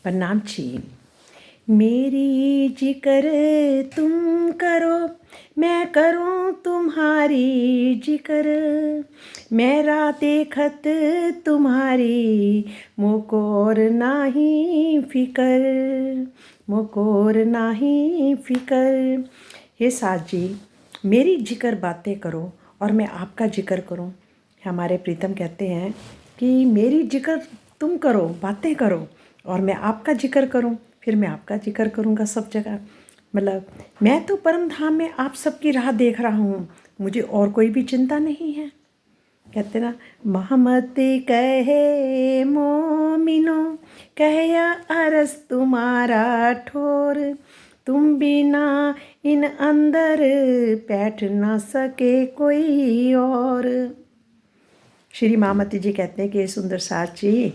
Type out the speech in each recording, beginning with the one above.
प्रणाम छी। मेरी जिक्र तुम करो, मैं करूं तुम्हारी जिक्र। मेरा देखत तुम्हारी, मुकोर नाही फिकर, मुकोर नाही फिकर। हे साथ जी, मेरी जिक्र बातें करो और मैं आपका जिक्र करूं। हमारे प्रीतम कहते हैं कि मेरी जिक्र तुम करो, बातें करो और मैं आपका जिक्र करूं, फिर मैं आपका जिक्र करूंगा सब जगह। मतलब मैं तो परम धाम में आप सबकी राह देख रहा हूँ, मुझे और कोई भी चिंता नहीं है। कहते ना, मोहम्मद कहे मोमिनो, कहया अरस तुम्हारा ठोर, तुम बिना इन अंदर बैठ ना सके कोई और। श्री मामती जी कहते हैं कि सुंदर साथ जी,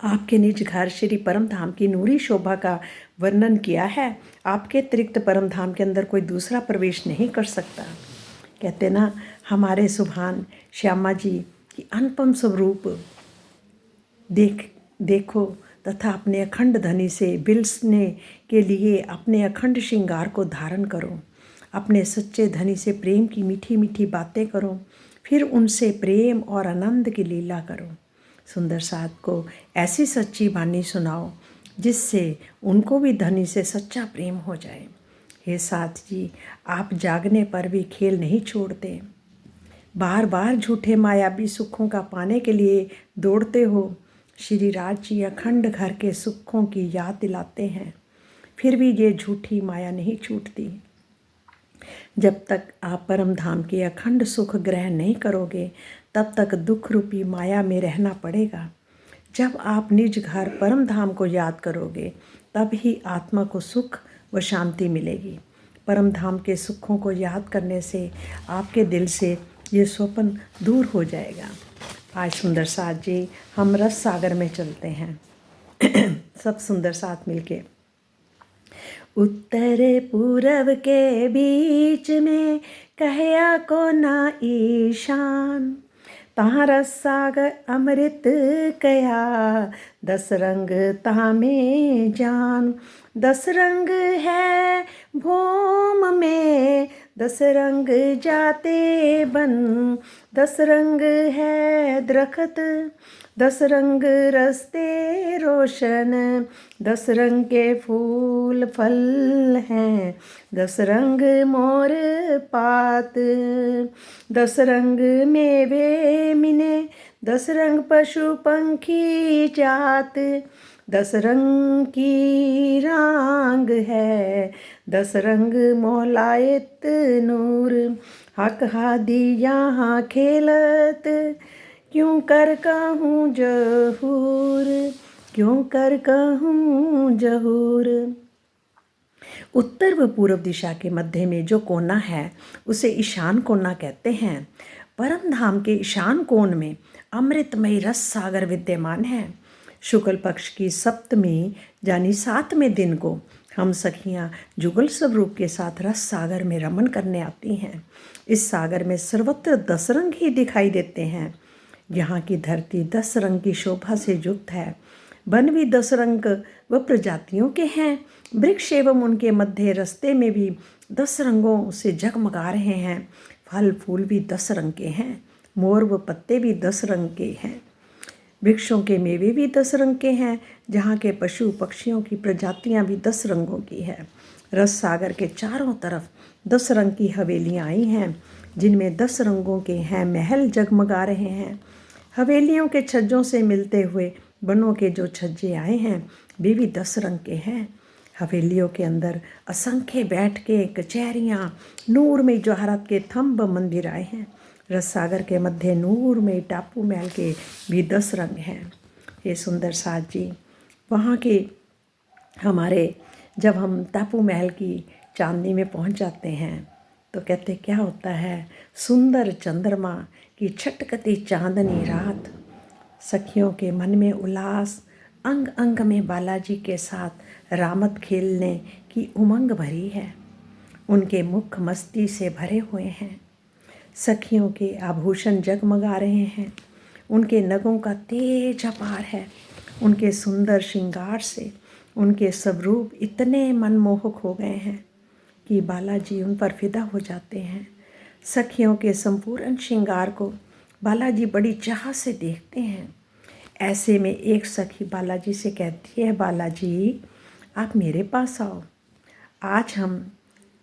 आपके निज घर श्री परम धाम की नूरी शोभा का वर्णन किया है। आपके अतिरिक्त परम धाम के अंदर कोई दूसरा प्रवेश नहीं कर सकता। कहते ना, हमारे सुभान श्यामा जी की अनुपम स्वरूप देखो तथा अपने अखंड धनी से बिलसने के लिए अपने अखंड श्रृंगार को धारण करो। अपने सच्चे धनी से प्रेम की मीठी मीठी बातें करो, फिर उनसे प्रेम और आनंद की लीला करो। सुंदर साथ को ऐसी सच्ची वाणी सुनाओ जिससे उनको भी धनी से सच्चा प्रेम हो जाए। हे साथ जी, आप जागने पर भी खेल नहीं छोड़ते, बार बार झूठे मायावी सुखों का पाने के लिए दौड़ते हो। श्री राज जी अखंड घर के सुखों की याद दिलाते हैं, फिर भी ये झूठी माया नहीं छूटती। जब तक आप परम धाम के अखंड सुख ग्रहण नहीं करोगे, तब तक दुख रूपी माया में रहना पड़ेगा। जब आप निज घर परम धाम को याद करोगे, तब ही आत्मा को सुख व शांति मिलेगी। परम धाम के सुखों को याद करने से आपके दिल से ये स्वप्न दूर हो जाएगा। आज सुंदर साथ जी, हम रस सागर में चलते हैं सब सुंदर साथ मिलके। उत्तर पूरब के बीच में कहया को ना ईशान, तहाँ रस सागर अमृत कया, 10 रंग तहाँ में जान। 10 रंग है भूम में, 10 रंग जाते बन, 10 रंग है दरख्त, 10 रंग रस्ते रोशन, 10 रंग के फूल फल हैं, 10 रंग मोर पात, 10 रंग मेवे मिने, 10 रंग पशु पंखी जात, 10 रंग की रांग है, 10 रंग मोहलायत नूर। हक हादी यहाँ खेलत, क्यों कर कहूँ जहूर, क्यों कर कहूँ जहूर। उत्तर व पूर्व दिशा के मध्य में जो कोना है उसे ईशान कोना कहते हैं। परम धाम के ईशान कोण में अमृतमय रस सागर विद्यमान है। शुक्ल पक्ष की सप्तमी यानी 7वें दिन को हम सखियाँ जुगल स्वरूप के साथ रस सागर में रमन करने आती हैं। इस सागर में सर्वत्र 10 रंग ही दिखाई देते हैं। यहाँ की धरती 10 रंग की शोभा से युक्त है। वन भी 10 रंग व प्रजातियों के हैं। वृक्ष एवं उनके मध्य रास्ते में भी 10 रंगों से जगमगा रहे हैं। फल फूल भी 10 रंग के हैं। मोर व पत्ते भी 10 रंग के हैं। वृक्षों के मेवे भी 10 रंग के हैं। जहाँ के पशु पक्षियों की प्रजातियाँ भी 10 रंगों की है। रस सागर के चारों तरफ 10 रंग की हवेलियाँ आई हैं, जिनमें 10 रंगों के हैं महल जगमगा रहे हैं। हवेलियों के छज्जों से मिलते हुए बनों के जो छज्जे आए हैं, वे भी 10 रंग के हैं। हवेलियों के अंदर असंख्य बैठ के कचहरियाँ, नूर में जवाहरात के थंब मंदिर आए हैं। रस सागर के मध्य नूर में टापू महल के भी 10 रंग हैं। ये सुंदर साथ जी, वहाँ के हमारे जब हम टापू महल की चांदनी में पहुँच जाते हैं तो कहते क्या होता है, सुंदर चंद्रमा की छटकती चांदनी रात। सखियों के मन में उल्लास, अंग अंग में बालाजी के साथ रामत खेलने की उमंग भरी है। उनके मुख मस्ती से भरे हुए हैं। सखियों के आभूषण जगमगा रहे हैं। उनके नगों का तेज अपार है। उनके सुंदर श्रृंगार से उनके सब रूप इतने मनमोहक हो गए हैं कि बालाजी उन पर फिदा हो जाते हैं। सखियों के संपूर्ण श्रृंगार को बालाजी बड़ी चाह से देखते हैं। ऐसे में एक सखी बालाजी से कहती है, बालाजी आप मेरे पास आओ, आज हम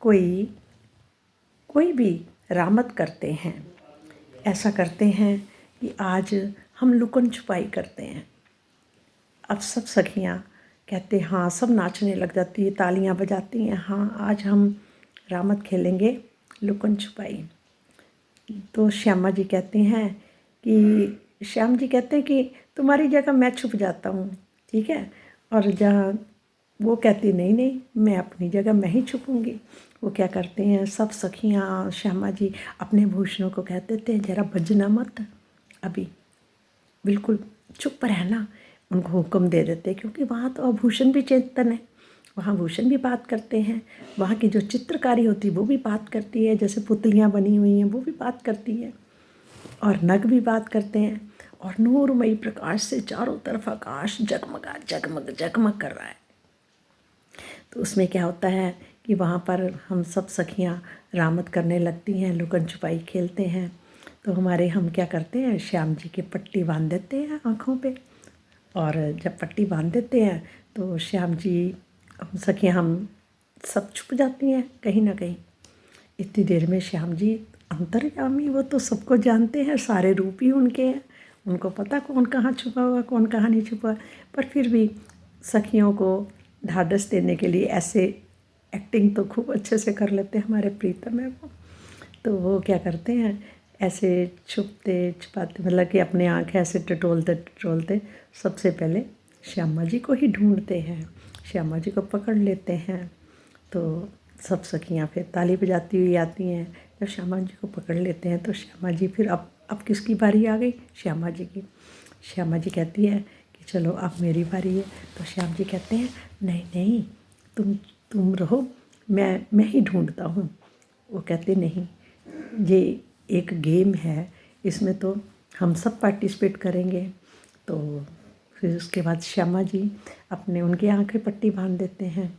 कोई भी रामत करते हैं। ऐसा करते हैं कि आज हम लुकन छुपाई करते हैं। अब सब सखियां कहते हैं हाँ, सब नाचने लग जाती है, तालियां बजाती हैं, हाँ आज हम रामत खेलेंगे लुकन छुपाई। तो श्यामा जी कहते हैं कि श्याम जी कहते हैं कि तुम्हारी जगह मैं छुप जाता हूँ, ठीक है। और जहाँ वो कहती नहीं नहीं, मैं अपनी जगह मैं ही छुपूंगी। वो क्या करते हैं, सब सखियाँ श्यामा जी अपने भूषणों को कह देते हैं जरा बजना मत, अभी बिल्कुल चुप रहना। उनको हुक्म दे देते हैं, क्योंकि वहाँ तो आभूषण भी चेतन है, वहाँ भूषण भी बात करते हैं, वहाँ की जो चित्रकारी होती है वो भी बात करती है, जैसे पुतलियाँ बनी हुई हैं वो भी बात करती है, और नग भी बात करते हैं। और नूरमयी प्रकाश से चारों तरफ आकाश जगमगा जगमग जगमग कर रहा है। तो उसमें क्या होता है कि वहाँ पर हम सब सखियाँ रामत करने लगती हैं, लुकन छुपाई खेलते हैं। तो हम क्या करते हैं, श्याम जी की पट्टी बांध देते हैं आँखों पे, और जब पट्टी बांध देते हैं तो श्याम जी सखियाँ हम सब छुप जाती हैं कहीं ना कहीं। इतनी देर में श्याम जी अंतर्यामी, वो तो सबको जानते हैं, सारे रूप ही उनके हैं, उनको पता कौन कहाँ छुपा हुआ कौन कहाँ नहीं छुपा। पर फिर भी सखियों को ढाढ़स देने के लिए ऐसे एक्टिंग तो खूब अच्छे से कर लेते हैं हमारे प्रीतम है वो। तो वो क्या करते हैं, ऐसे छुपते छुपाते, मतलब कि अपने आँखें ऐसे टटोलते टटोलते सबसे पहले श्यामा जी को ही ढूंढते हैं, श्यामा जी को पकड़ लेते हैं। तो सब सखियाँ फिर ताली बजाती हुई आती हैं। जब श्यामा जी को पकड़ लेते हैं तो श्यामा जी फिर अब किसकी बारी आ गई, श्यामा जी की। श्यामा जी कहती है कि चलो अब मेरी बारी है। तो श्याम जी कहते हैं नहीं नहीं, तुम रहो, मैं ही ढूंढता हूँ। वो कहते नहीं, ये एक गेम है, इसमें तो हम सब पार्टिसिपेट करेंगे। तो फिर उसके बाद श्यामा जी अपने उनकी आँखें पट्टी बांध देते हैं।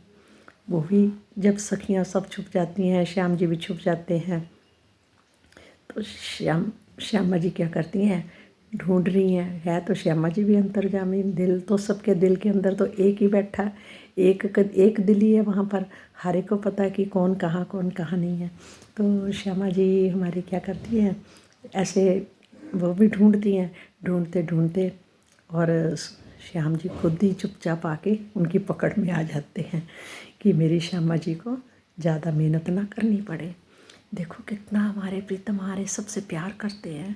वो भी जब सखियाँ सब छुप जाती हैं, श्याम जी भी छुप जाते हैं, तो श्यामा जी क्या करती हैं, ढूंढ रही हैं। है तो श्यामा जी भी अंतर्यामी, दिल तो सबके दिल के अंदर तो एक ही बैठा, एक दिल ही है वहाँ पर, हर एक को पता है कि कौन कहाँ नहीं है। तो श्यामा जी हमारी क्या करती हैं, ऐसे वो भी ढूंढती हैं, ढूंढते ढूंढते, और श्याम जी खुद ही चुपचाप आके उनकी पकड़ में आ जाते हैं कि मेरी श्यामा जी को ज़्यादा मेहनत ना करनी पड़े। देखो कितना हमारे प्रीतम हमारे सबसे प्यार करते हैं,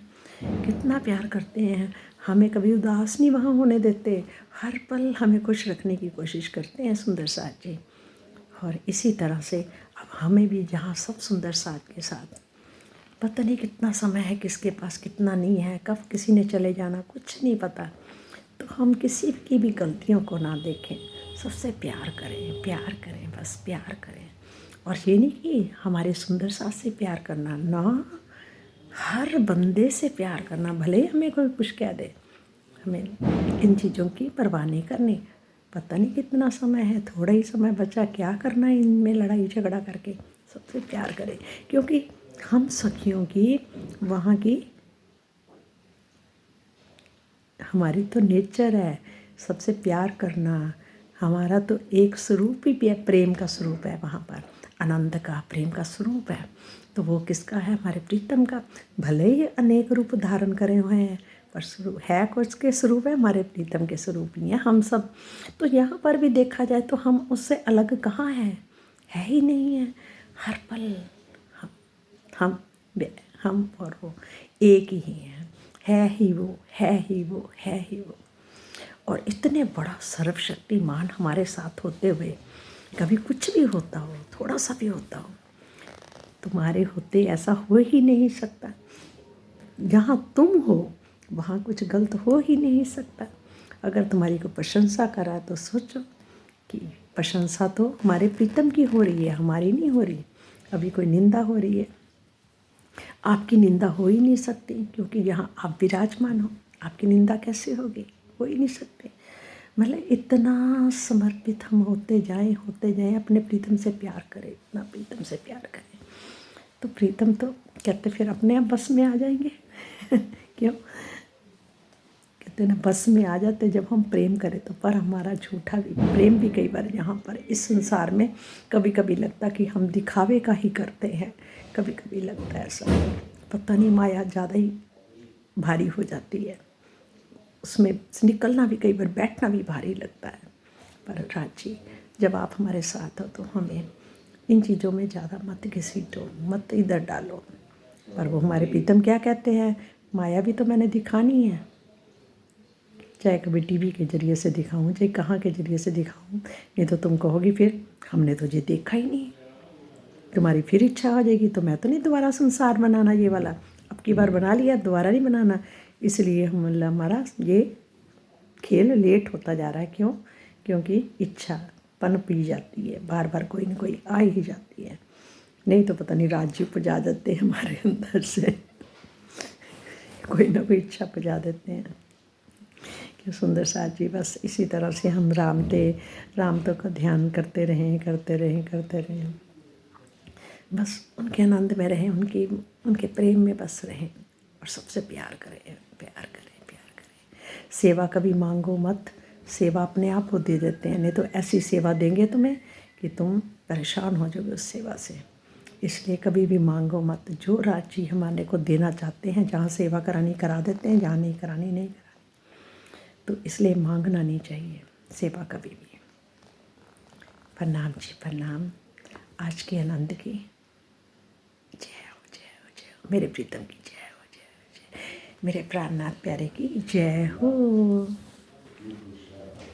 कितना प्यार करते हैं, हमें कभी उदास नहीं वहाँ होने देते, हर पल हमें खुश रखने की कोशिश करते हैं सुंदर साथ जी। और इसी तरह से अब हमें भी जहाँ सब सुंदर साथ के साथ, पता नहीं कितना समय है, किसके पास कितना नहीं है, कब किसी ने चले जाना कुछ नहीं पता। तो हम किसी की भी गलतियों को ना देखें, सबसे प्यार करें, बस प्यार करें। और ये नहीं कि हमारे सुंदर साथ से प्यार करना ना, हर बंदे से प्यार करना, भले ही हमें कोई कुछ कह दे, हमें इन चीज़ों की परवाह नहीं करनी। पता नहीं कितना समय है, थोड़ा ही समय बचा, क्या करना है इनमें लड़ाई झगड़ा करके, सबसे प्यार करें। क्योंकि हम सखियों की वहाँ की हमारी तो नेचर है सबसे प्यार करना, हमारा तो एक स्वरूप ही प्रेम का स्वरूप है, वहाँ पर आनंद का प्रेम का स्वरूप है। तो वो किसका है, हमारे प्रीतम का। भले ही अनेक रूप धारण करे हुए हैं, पर स्वरूप है कुछ के स्वरूप है, हमारे प्रीतम के स्वरूप ही हैं हम सब। तो यहाँ पर भी देखा जाए तो हम उससे अलग कहाँ हैं, है ही नहीं है। हर पल हम हम और वो एक ही हैं, है ही वो, है ही वो, है ही वो। और इतने बड़ा सर्वशक्तिमान हमारे साथ होते हुए कभी कुछ भी होता हो, थोड़ा सा भी होता हो, तुम्हारे होते ऐसा हो ही नहीं सकता। जहाँ तुम हो वहाँ कुछ गलत हो ही नहीं सकता। अगर तुम्हारी को प्रशंसा करा तो सोचो कि प्रशंसा तो हमारे प्रीतम की हो रही है, हमारी नहीं हो रही। अभी कोई निंदा हो रही है, आपकी निंदा हो ही नहीं सकती, क्योंकि यहाँ आप विराजमान हो, आपकी निंदा कैसे होगी, हो ही नहीं सकती। मतलब इतना समर्पित हम होते जाएं, अपने प्रीतम से प्यार करें, इतना प्रीतम से प्यार करें, तो प्रीतम तो कहते फिर अपने आप बस में आ जाएंगे। क्यों कहते ना, बस में आ जाते जब हम प्रेम करें तो। पर हमारा झूठा भी प्रेम भी कई बार यहाँ पर इस संसार में कभी कभी लगता कि हम दिखावे का ही करते हैं, कभी कभी लगता है ऐसा, पता नहीं माया ज़्यादा ही भारी हो जाती है, उसमें से निकलना भी कई बार, बैठना भी भारी लगता है। पर राजी जब आप हमारे साथ हो तो हमें इन चीज़ों में ज़्यादा मत घसीटो, मत इधर डालो। पर वो हमारे प्रीतम क्या कहते हैं, माया भी तो मैंने दिखानी है, चाहे कभी टीवी के ज़रिए से दिखाऊं, चाहे कहाँ के ज़रिए से दिखाऊं, नहीं तो तुम कहोगी फिर हमने तुझे देखा ही नहीं, तुम्हारी फिर इच्छा हो जाएगी तो मैं तो नहीं दोबारा संसार बनाना ये वाला, अब की बार बना लिया दोबारा नहीं बनाना। इसलिए हमारा ये खेल लेट होता जा रहा है। क्यों? क्योंकि इच्छा पनपी जाती है, बार बार कोई ना कोई आ ही जाती है, नहीं तो पता नहीं राज्य उपजा देते हैं हमारे अंदर से, कोई ना कोई इच्छा उपजा देते हैं। क्यों सुंदर साथ जी, बस इसी तरह से हम राम तो का ध्यान करते रहें, बस उनके आनंद में रहें, उनके प्रेम में बस रहें, और सबसे प्यार करें। सेवा कभी मांगो मत, सेवा अपने आप वो दे देते हैं, नहीं तो ऐसी सेवा देंगे तुम्हें कि तुम परेशान हो जाओगे उस सेवा से। इसलिए कभी भी मांगो मत, जो राजी हमारे को देना चाहते हैं, जहाँ सेवा करानी करा देते हैं, जहाँ नहीं करानी नहीं करानी, तो इसलिए मांगना नहीं चाहिए सेवा कभी भी। प्रणाम जी, प्रणाम। आज के आनंद की जय हो, जय हो, जय हो। मेरे प्रीतम की जय हो, जय हो, जय। मेरे प्राणनाथ प्यारे की जय हो।